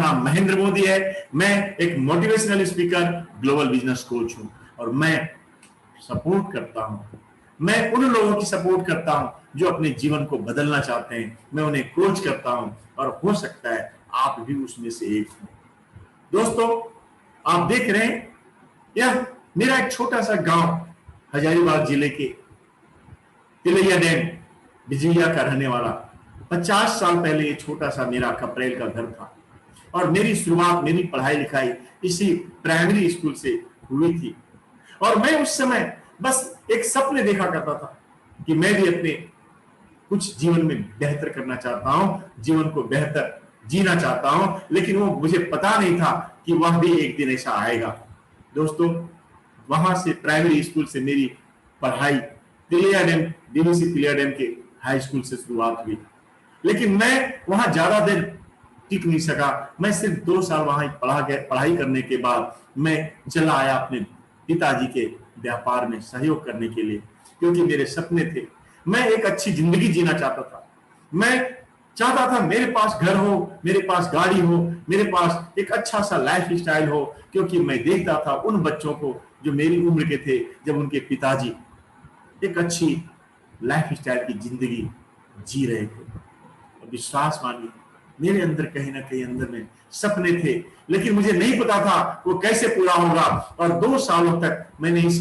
नाम महेंद्र मोदी है। मैं एक motivational speaker, global business coach हूं और मैं सपोर्ट करता हूं, मैं उन लोगों की सपोर्ट करता हूं जो अपने जीवन को बदलना चाहते हैं। मैं उन्हें कोच करता हूं और हो सकता है आप भी उसमें से एक हो। दोस्तों, आप देख रहे हैं, यह मेरा एक छोटा सा गांव हजारीबाग जिले के तिलैया डैम बिजलिया का रहने वाला। 50 साल पहले ये छोटा सा मेरा कपरेल का घर था और मेरी शुरुआत, मेरी पढ़ाई लिखाई इसी प्राइमरी स्कूल से हुई थी। और मैं उस समय बस एक सपने देखा करता था कि मैं भी अपने कुछ जीवन में बेहतर करना चाहता हूं, जीवन को बेहतर जीना चाहता हूं, लेकिन वो मुझे पता नहीं था कि वह भी एक दिन ऐसा आएगा। दोस्तों, वहां से प्राइमरी स्कूल से मेरी पढ़ाई Tilaiya dam, DVC Tilaiya dam के हाई स्कूल से शुरुआत हुई, लेकिन मैं वहां ज्यादा देर टिक नहीं सका। मैं सिर्फ 2 साल वहां पढ़ाई करने के बाद मैं चला आया अपने पिताजी के व्यापार में सहयोग करने के लिए, क्योंकि मेरे सपने थे। मैं एक अच्छी जिंदगी जीना चाहता था। मैं चाहता था मेरे पास घर हो, मेरे पास गाड़ी हो, मेरे पास एक अच्छा सा लाइफ स्टाइल हो, क्योंकि मैं देखता था उन बच्चों को जो मेरी उम्र के थे, जब उनके पिताजी एक अच्छी लाइफ स्टाइल की जिंदगी जी रहे थे। विश्वास मानिए, मेरे अंदर कहीं ना कहीं अंदर में सपने थे, लेकिन मुझे नहीं पता था वो कैसे पूरा होगा। और 2 सालों तक मैंने इस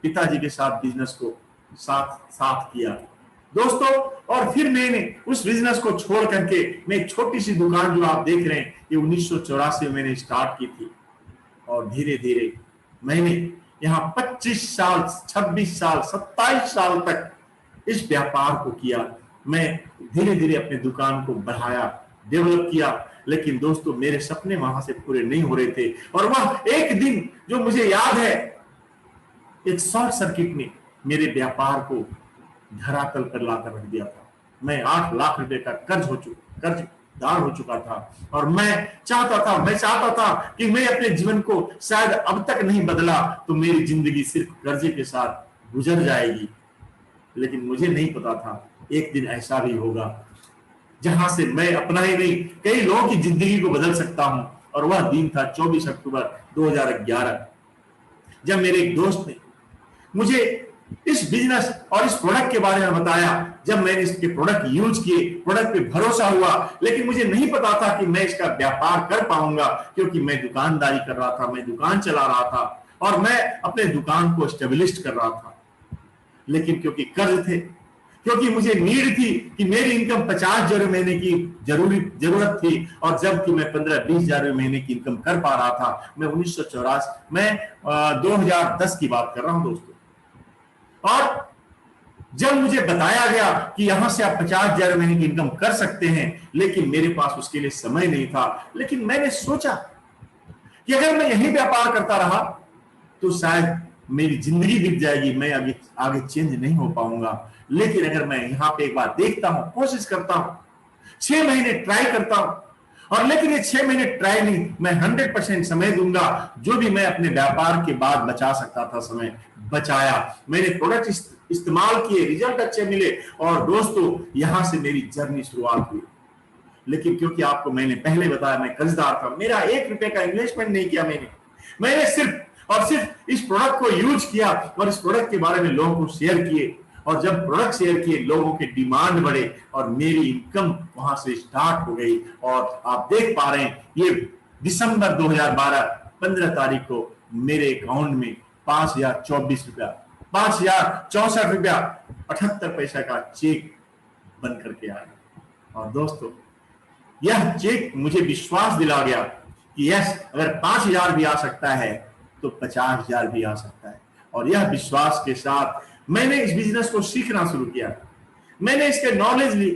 पिताजी के साथ बिजनेस को साथ किया दोस्तों। और फिर मैंने उस बिजनेस को छोड़ करके मैं एक छोटी सी दुकान जो आप देख रहे हैं, ये 1984 में मैंने स्टार्ट की थी और धीरे धीरे मैंने यहाँ 25 साल, 26 साल, 27 साल तक इस व्यापार को किया। मैं धीरे धीरे अपने दुकान को बढ़ाया, डेवलप किया, लेकिन दोस्तों मेरे सपने वहां से पूरे नहीं हो रहे थे। और वह एक दिन जो मुझे याद है, एक शॉर्ट सर्किट ने मेरे व्यापार को धरातल पर लाकर रख दिया था। मैं 8 लाख रुपए का कर्जदार हो चुका था और मैं चाहता था कि मैं अपने जीवन को शायद अब तक नहीं बदला तो मेरी जिंदगी सिर्फ कर्जे के साथ गुजर जाएगी। लेकिन मुझे नहीं पता था एक दिन ऐसा भी होगा जहां से मैं अपना ही नहीं, कई लोगों की जिंदगी को बदल सकता हूं। और वह दिन था 24 अक्टूबर 2011, जब मेरे एक दोस्त ने मुझे इस बिजनेस और इस प्रोडक्ट के बारे में बताया। जब मैंने इसके प्रोडक्ट यूज किए, प्रोडक्ट पे भरोसा हुआ, लेकिन मुझे नहीं पता था कि मैं इसका व्यापार कर पाऊंगा, क्योंकि मैं दुकानदारी कर रहा था, मैं दुकान चला रहा था और मैं अपने दुकान को एस्टेब्लिश कर रहा था। लेकिन क्योंकि कर्ज थे, क्योंकि मुझे नीड थी कि मेरी इनकम 50,000 महीने की जरूरत थी, और जबकि मैं 15-20,000 महीने की इनकम कर पा रहा था। मैं 2010 की बात कर रहा हूं दोस्तों। और जब मुझे बताया गया कि यहां से आप 50,000 महीने की इनकम कर सकते हैं, लेकिन मेरे पास उसके लिए समय नहीं था। लेकिन मैंने सोचा कि अगर मैं यही व्यापार करता रहा तो शायद मेरी जिंदगी बीत जाएगी, मैं आगे चेंज नहीं हो पाऊंगा। लेकिन अगर मैं यहाँ पे एक बार देखता हूं, कोशिश करता हूं, 6 महीने ट्राई करता हूं, और लेकिन ये 6 महीने ट्राई नहीं, मैं 100% समय दूंगा। जो भी मैं अपने व्यापार के बाद बचा सकता था समय बचाया। मैंने प्रोडक्ट इस्तेमाल किए, रिजल्ट अच्छे मिले, और दोस्तों यहां से मेरी जर्नी शुरुआत हुई। लेकिन क्योंकि आपको मैंने पहले बताया मैं कर्जदार था, मेरा 1 रुपए का इन्वेस्टमेंट नहीं किया मैंने सिर्फ और सिर्फ इस प्रोडक्ट को यूज किया और इस प्रोडक्ट के बारे में लोगों को शेयर किए। और जब प्रोडक्ट शेयर किए, लोगों के डिमांड बढ़े और मेरी इनकम वहां से स्टार्ट हो गई। और आप देख पा रहे हैं, ये दिसंबर 2012 15 तारीख को मेरे अकाउंट में 5,064 रुपया 78 पैसा का चेक बन करके आया। और दोस्तों यह चेक मुझे विश्वास दिला गया कि यस, अगर 5,000 भी आ सकता है तो 50,000 भी आ सकता है। और यह विश्वास के साथ मैंने इस बिजनेस को सीखना शुरू किया, मैंने इसके नॉलेज ली।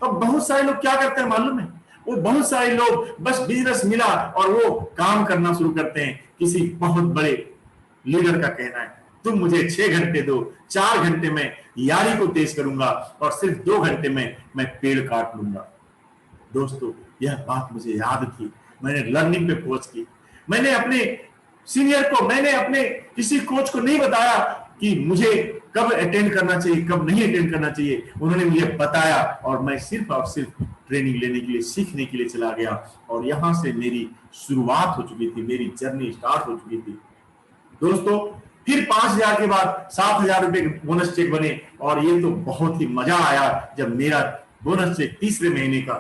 अब बहुत सारे लोग क्या करते हैं मालूम है, वो बहुत सारे लोग बस बिजनेस मिला और वो काम करना शुरू करते हैं। किसी बहुत बड़े लीडर का कहना है, तुम मुझे 6 घंटे दो, 4 घंटे में यारी को तेज करूंगा और सिर्फ 2 घंटे में मैं पेड़ काट लूंगा। दोस्तों यह बात मुझे याद थी, मैंने लर्निंग पे फोकस की। मैंने अपने सीनियर को, मैंने अपने किसी कोच को नहीं बताया कि मुझे कब अटेंड करना चाहिए, कब नहीं अटेंड करना चाहिए। उन्होंने मुझे बताया और मैं सिर्फ और सिर्फ ट्रेनिंग लेने के लिए, सीखने के लिए चला गया और यहां से मेरी शुरुआत हो चुकी थी, मेरी जर्नी स्टार्ट हो चुकी थी। दोस्तों फिर 5,000 के बाद 7,000 रुपए बोनस चेक बने और ये तो बहुत ही मजा आया जब मेरा बोनस चेक तीसरे महीने का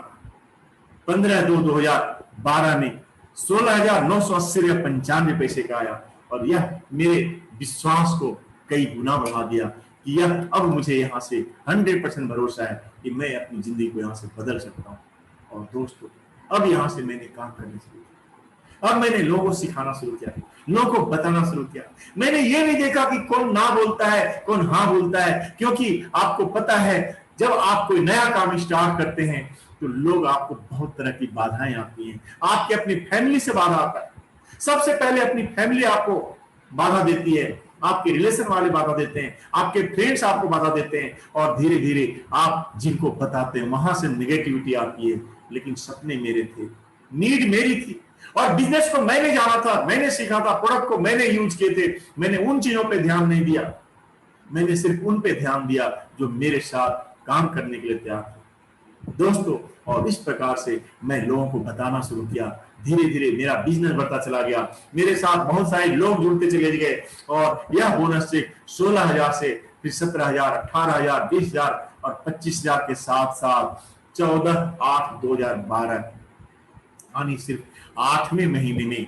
15/2/2012 में 16,980.95 पैसे का आया और यह मेरे विश्वास को कई गुना बढ़ा दिया कि यह अब मुझे यहाँ से 100% भरोसा है कि मैं अपनी जिंदगी को यहाँ से बदल सकता हूँ। और दोस्तों अब यहाँ से मैंने काम करने शुरू किया, अब मैंने लोगों को सिखाना शुरू किया, लोगों को बताना शुरू किया। मैंने ये नहीं देखा कि कौन ना बोलता है कौन हाँ बोलता है, क्योंकि आपको पता है जब आप कोई नया काम स्टार्ट करते हैं तो लोग आपको बहुत तरह की बाधाएं आती हैं। आपके अपनी फैमिली से बाधा आता है, सबसे पहले अपनी फैमिली आपको बाधा देती है, आपके रिलेशन वाले बाधा देते हैं, आपके फ्रेंड्स आपको बाधा देते हैं और धीरे धीरे आप जिनको बताते हैं वहां से नेगेटिविटी आती है। लेकिन सपने मेरे थे, नीड मेरी थी और बिजनेस को मैंने जाना था, मैंने सीखा था, प्रोडक्ट को मैंने यूज किए थे। मैंने उन चीजों पे ध्यान नहीं दिया, मैंने सिर्फ उन पे ध्यान दिया जो मेरे साथ काम करने के लिए तैयार थे दोस्तों। और इस प्रकार से मैं लोगों को बताना शुरू किया, धीरे धीरे मेरा बिजनेस बढ़ता चला गया, मेरे साथ बहुत सारे लोग जुड़ते चले गए और यह बोनस चेक 16,000 से फिर 17,000, 18,000, 20,000 और 25,000 के साथ साथ 14/8/2012 यानी सिर्फ 8वें महीने में,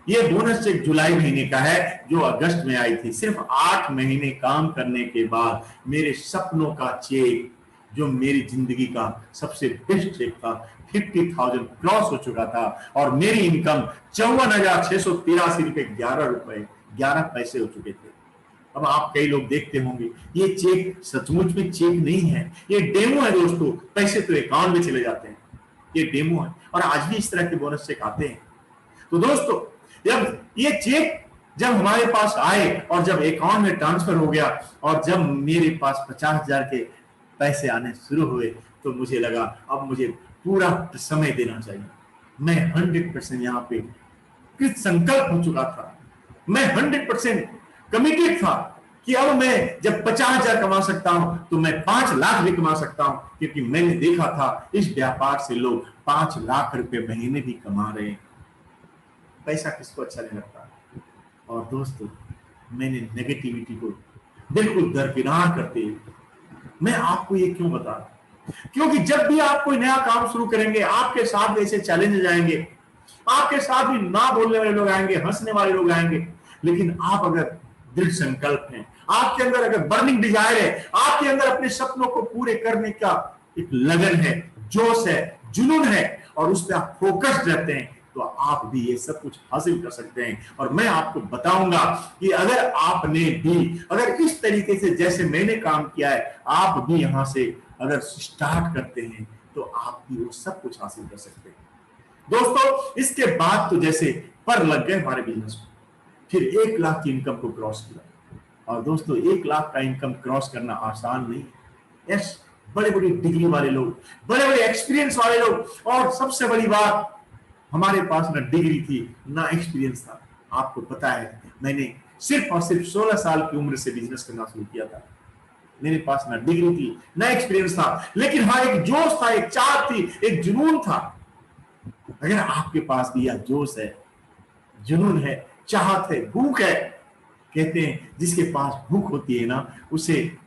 ये बोनस चेक जुलाई महीने का है जो अगस्त में आई थी। सिर्फ 8 महीने काम करने के बाद मेरे सपनों का चेक, जो मेरी जिंदगी का सबसे बेस्ट चेक था, 50,000 क्रॉस हो चुका था और मेरी इनकम 54,683 रुपए 11 पैसे हो चुके थे। अब आप कई लोग देखते होंगे ये चेक सचमुच में चेक नहीं है, ये डेमो है दोस्तों, पैसे तो अकाउंट में चले जाते हैं, ये डेमो है और आज भी इस तरह के बोनस चेक आते हैं। तो दोस्तों जब ये चेक जब हमारे पास आए और जब अकाउंट में ट्रांसफर हो गया और जब मेरे पास 50,000 के पैसे आने शुरू हुए तो मुझे लगा अब मुझे पूरा समय देना चाहिए। मैं 100% यहाँ पे कृत संकल्प हो चुका था, मैं 100% कमिटेड था कि अब मैं जब 50,000 कमा सकता हूं तो मैं 5 लाख भी कमा सकता हूं, क्योंकि मैंने देखा था इस व्यापार से लोग 5 लाख रुपए महीने भी कमा रहे हैं। पैसा किसको अच्छा नहीं लगता। और दोस्तों मैंने नेगेटिविटी को बिल्कुल दरकिनार करते मैं आपको ये क्यों बता रहा हूं, क्योंकि जब भी आप कोई नया काम शुरू करेंगे आपके साथ भी ऐसे चैलेंज आएंगे, आपके साथ भी ना बोलने वाले लोग आएंगे, हंसने वाले लोग आएंगे। लेकिन आप अगर दृढ़ संकल्प हैं, आपके अंदर अगर बर्निंग डिजायर है, आपके अंदर अपने सपनों को पूरे करने का एक लगन है, जोश है, जुनून है और उस पर आप फोकस्ड रहते हैं तो आप भी ये सब कुछ हासिल कर सकते हैं। और मैं आपको बताऊंगा कि अगर आपने भी अगर इस तरीके से जैसे मैंने काम किया है आप भी यहां से अगर स्टार्ट करते हैं तो आप भी वो सब कुछ हासिल कर सकते हैं। दोस्तों इसके बाद तो जैसे पर लग गए हमारे बिजनेस को, फिर 1 लाख की इनकम को क्रॉस किया। और दोस्तों 1 लाख का इनकम क्रॉस करना आसान नहीं है। यस, बड़े बड़ी डिग्री वाले लोग, बड़े बड़े एक्सपीरियंस वाले लोग, और सबसे बड़ी बात हमारे पास ना डिग्री थी ना एक्सपीरियंस था। आपको पता है मैंने सिर्फ और सिर्फ 16 साल की उम्र से बिजनेस करना शुरू किया था। मेरे पास ना डिग्री थी ना एक्सपीरियंस था, लेकिन हाँ एक जोश था, एक चाह थी, एक जुनून था। अगर आपके पास भी यह जोश है, जुनून है, चाहत है, भूख है, कहते हैं जिसके पास भूख होती है ना उसे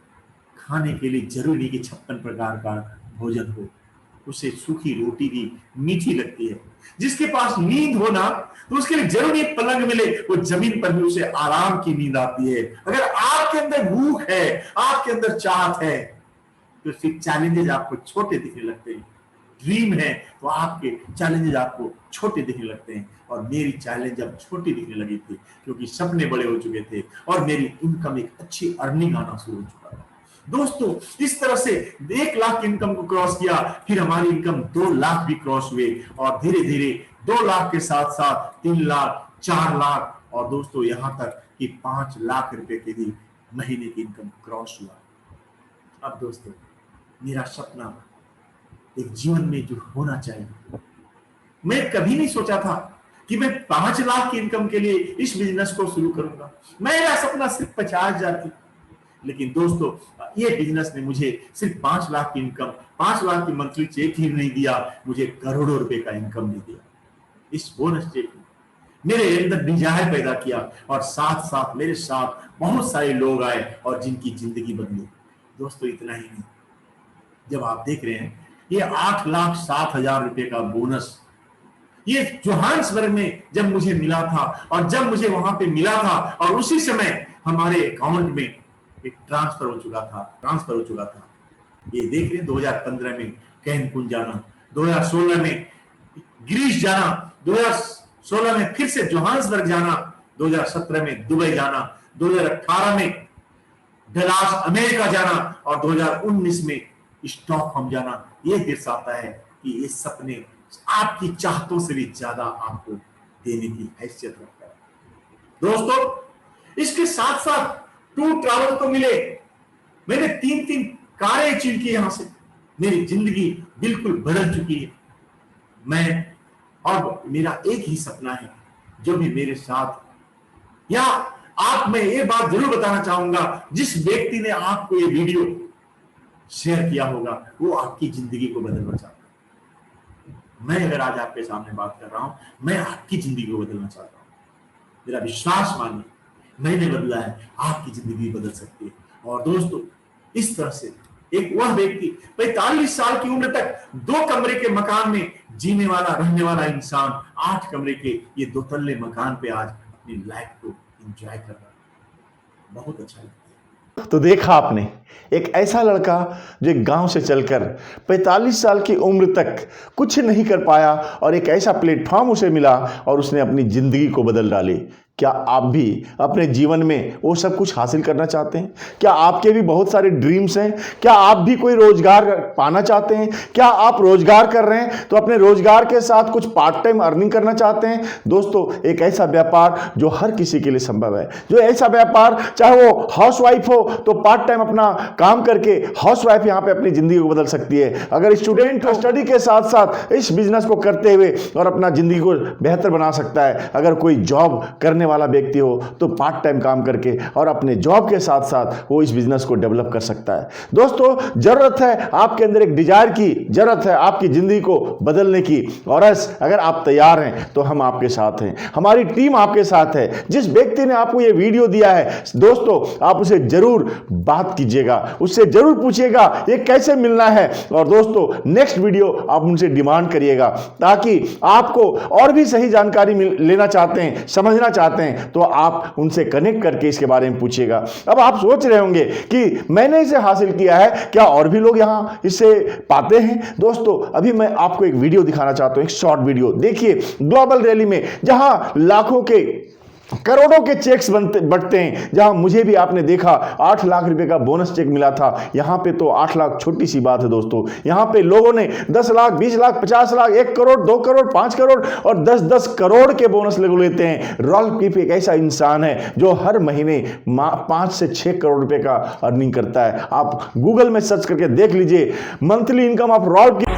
खाने के लिए जरूरी नहीं कि 56 प्रकार का भोजन हो, उसे सूखी रोटी भी मीठी लगती है। जिसके पास नींद हो ना तो उसके लिए जरूरी पलंग मिले, वो जमीन पर भी उसे आराम की नींद आती है। अगर आपके अंदर भूख है, आपके अंदर चाहत है तो फिर चैलेंजेस आपको छोटे दिखने लगते हैं। ड्रीम है तो आपके चैलेंजेस आपको छोटे दिखने लगते हैं। और मेरी चैलेंज अब छोटी दिखने लगी थी क्योंकि सपने बड़े हो चुके थे और मेरी इनकम एक अच्छी अर्निंग आना शुरू हो चुका था। दोस्तों इस तरह से 1 लाख इनकम को क्रॉस किया, फिर हमारी इनकम 2 लाख भी क्रॉस हुए और धीरे धीरे 2 लाख के साथ साथ 3 लाख, 4 लाख और दोस्तों यहां तक कि 5 लाख रुपए के भी महीने की इनकम क्रॉस हुआ। अब दोस्तों मेरा सपना एक जीवन में जो होना चाहिए, मैं कभी नहीं सोचा था कि मैं 5 लाख की इनकम के लिए इस बिजनेस को शुरू करूंगा। मेरा सपना सिर्फ 50,000 थी। लेकिन दोस्तों ये बिजनेस ने मुझे सिर्फ 5 लाख की इनकम, 5 लाख की मंथली चेक ही नहीं दिया, मुझे करोड़ों रुपए का इनकम भी दिया। इस बोनस चेक ने मेरे अंदर डिजायर पैदा किया और साथ साथ मेरे साथ बहुत सारे लोग आए और जिनकी जिंदगी बदली। दोस्तों इतना ही नहीं, जब आप देख रहे हैं ये 8,07,000 रुपए का बोनस, ये जोहान्सबर्ग में जब मुझे मिला था और जब मुझे वहां पे मिला था और उसी समय हमारे अकाउंट में एक ट्रांसफर हो चुका था। ये देख रहे 2015 में कैनकुन जाना, 2016 में ग्रीस जाना, 2016 में फिर से जोहान्सबर्ग जाना, 2017 में दुबई जाना, 2018 में डलास अमेरिका जाना और 2019 में स्टॉकहोम जाना। ये दर्शाता है कि ये सपने आपकी चाहतों से भी ज्यादा आपको देने की हैसियत रखता है। दोस्तों इसके साथ साथ टूर ट्रैवल तो मिले, मैंने 3 कारें अचीव की, यहां से मेरी जिंदगी बिल्कुल बदल चुकी है। मैं अब मेरा एक ही सपना है, जो भी मेरे साथ या आप, मैं ये बात जरूर बताना चाहूंगा, जिस व्यक्ति ने आपको ये वीडियो शेयर किया होगा वो आपकी जिंदगी को बदलना चाहता है। मैं अगर आज आपके सामने बात कर रहा हूं, मैं आपकी जिंदगी को बदलना चाहता हूं। मेरा विश्वास मानिए, मैंने बदला है, आपकी जिंदगी बदल सकती है। और दोस्तों इस तरह से एक वह व्यक्ति 45 साल की उम्र तक 2 कमरे के मकान में जीने वाला, रहने वाला इंसान 8 कमरे के ये 2 तल्ले मकान पे आज अपनी लाइफ को एंजॉय कर रहा है। बहुत अच्छा लगता है। तो देखा आपने, एक ऐसा लड़का जो एक गांव से चलकर 45 साल की उम्र तक कुछ नहीं कर पाया और एक ऐसा प्लेटफॉर्म उसे मिला और उसने अपनी जिंदगी को बदल डाली। क्या आप भी अपने जीवन में वो सब कुछ हासिल करना चाहते हैं? क्या आपके भी बहुत सारे ड्रीम्स हैं? क्या आप भी कोई रोजगार पाना चाहते हैं? क्या आप रोजगार कर रहे हैं तो अपने रोजगार के साथ कुछ पार्ट टाइम अर्निंग करना चाहते हैं? दोस्तों एक ऐसा व्यापार जो हर किसी के लिए संभव है, जो ऐसा व्यापार चाहे वो हाउसवाइफ हो तो पार्ट टाइम अपना काम करके हाउसवाइफ यहाँ पे अपनी जिंदगी को बदल सकती है। अगर स्टूडेंट हो स्टडी के साथ साथ इस बिजनेस को करते हुए और अपना जिंदगी को बेहतर बना सकता है। अगर कोई जॉब करने वाला व्यक्ति हो तो पार्ट टाइम काम करके और अपने जॉब के साथ साथ वो इस बिजनेस को डेवलप कर सकता है। दोस्तों जरूरत है आपके अंदर एक डिजायर की, जरूरत है आपकी जिंदगी को बदलने की। और अगर आप तैयार हैं तो हम आपके साथ हैं, हमारी टीम आपके साथ है। जिस व्यक्ति ने आपको ये वीडियो दिया है दोस्तों आप उसे जरूर बात कीजिएगा, उससे जरूर पूछिएगा ये कैसे मिलना है। और दोस्तों नेक्स्ट वीडियो आप उनसे डिमांड करिएगा ताकि आपको और भी सही जानकारी लेना चाहते हैं, समझना चाहते हैं तो आप उनसे कनेक्ट करके इसके बारे में पूछिएगा। अब आप सोच रहे होंगे कि मैंने इसे हासिल किया है, क्या और भी लोग यहां इससे पाते हैं? दोस्तों अभी मैं आपको एक वीडियो दिखाना चाहता हूं, एक शॉर्ट वीडियो। देखिए ग्लोबल रैली में जहां लाखों के करोड़ों के चेक्स बंटते हैं, जहां मुझे भी आपने देखा 8 लाख रुपए का बोनस चेक मिला था। यहां पे तो 8 लाख छोटी सी बात है दोस्तों, यहां पे लोगों ने 10 लाख 20 लाख 50 लाख 1 करोड़ 2 करोड़ 5 करोड़ और 10-10 करोड़ के बोनस लेते हैं। रॉल कीप एक ऐसा इंसान है जो हर महीने 5 से 6 करोड़ रुपए का अर्निंग करता है। आप गूगल में सर्च करके देख लीजिए monthly income of roll keep.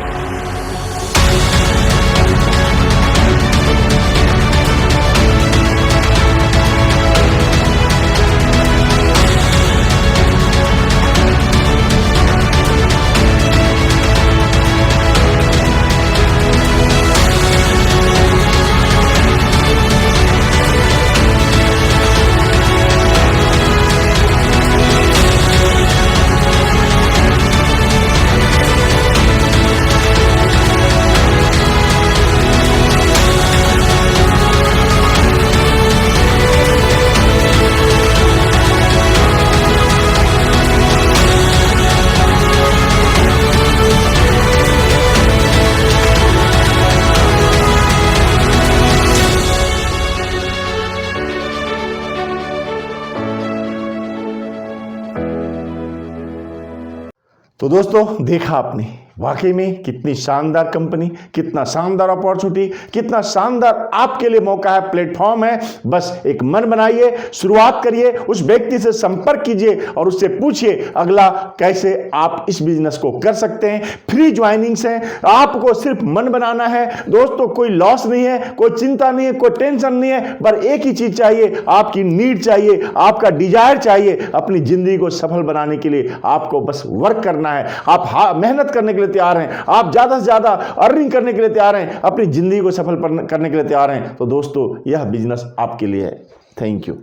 तो दोस्तों देखा आपने, वाकई में कितनी शानदार कंपनी, कितना शानदार अपॉर्चुनिटी, कितना शानदार आपके लिए मौका है, प्लेटफॉर्म है। बस एक मन बनाइए, शुरुआत करिए, उस व्यक्ति से संपर्क कीजिए और उससे पूछिए अगला कैसे आप इस बिजनेस को कर सकते हैं। फ्री ज्वाइनिंग्स हैं, आपको सिर्फ मन बनाना है दोस्तों। कोई लॉस नहीं है, कोई चिंता नहीं है, कोई टेंशन नहीं है, पर एक ही चीज चाहिए, आपकी नीड चाहिए, आपका डिजायर चाहिए। अपनी जिंदगी को सफल बनाने के लिए आपको बस वर्क करना है। आप मेहनत करने के लिए तैयार हैं, आप ज्यादा से ज्यादा अर्निंग करने के लिए तैयार हैं, अपनी जिंदगी को सफल करने के लिए तैयार हैं, तो दोस्तों यह बिजनेस आपके लिए है। Thank you.